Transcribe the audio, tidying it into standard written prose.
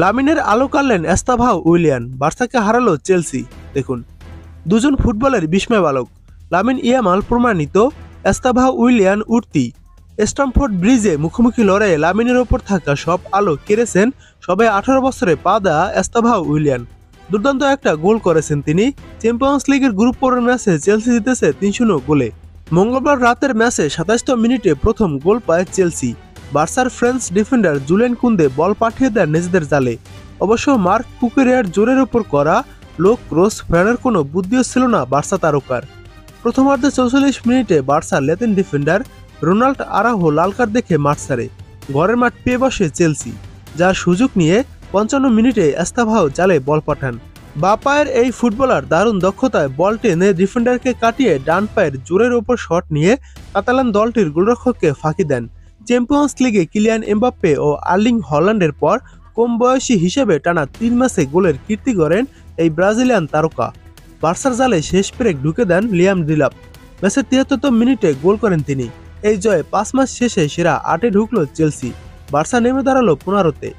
লামিনের আলো কাড়লেন এস্তাভাও উইলিয়ান, বার্সাকে হারালো চেলসি। দেখুন, দুজন ফুটবলের বিস্ময় বালক। লামিন ইয়ামাল প্রমাণিত, এস্তাভাও উইলিয়ান উঠতি। স্টামফোর্ড ব্রিজে মুখোমুখি লড়াইয়ে লামিনের ওপর থাকা সব আলো কেড়েছেন সবে 18 বছরে পা দেওয়া এস্তাভাও উইলিয়ান। দুর্দান্ত একটা গোল করেছেন তিনি। চ্যাম্পিয়ন্স লিগের গ্রুপ পর্বের ম্যাচে চেলসি জিতেছে 3-0 গোলে। মঙ্গলবার রাতের ম্যাচে 27তম মিনিটে প্রথম গোল পায় চেলসি। বার্সার ফ্রেঞ্চ ডিফেন্ডার জুলিয়ান কুন্দে বল পাঠিয়ে দেন নিজেদের জালে। অবশ্য মার্ক কুকুরেয়ার জোরের উপর করা লো ক্রস ফেরানোর কোনো বুদ্ধিও ছিল না বার্সা তারকার। প্রথমার্ধে 44 মিনিটে বার্সার লেতেন ডিফেন্ডার রোনাল্ড আরাহো লাল কার্ড দেখে মাঠ ছাড়ে। ঘরের মাঠ পেয়ে বসে চেলসি, যার সুযোগ নিয়ে 55 মিনিটে এস্তাভাও জালে বল পাঠান। বাঁ পায়ের এই ফুটবলার দারুণ দক্ষতায় বল টেনে ডিফেন্ডারকে কাটিয়ে ডান পায়ের জোরের ওপর শট নিয়ে কাতালান দলটির গোলরক্ষককে ফাঁকি দেন। চ্যাম্পিয়ন্স লিগে কিলিয়ান এমবাপ্পে ও আর্লিং হল্যান্ডের পর কম বয়সী হিসেবে টানা 3 ম্যাচে গোলের কীর্তি গড়েন এই ব্রাজিলিয়ান তারকা। বার্সার জালে শেষ পেরেক ঢুকে দেন লিয়াম ডিলাপ। ম্যাচের 73তম মিনিটে গোল করেন তিনি। এই জয়ে 5 ম্যাচ শেষে সেরা 8-এ ঢুকলো চেলসি। বার্সা নেমে দাঁড়ালো 15-তে।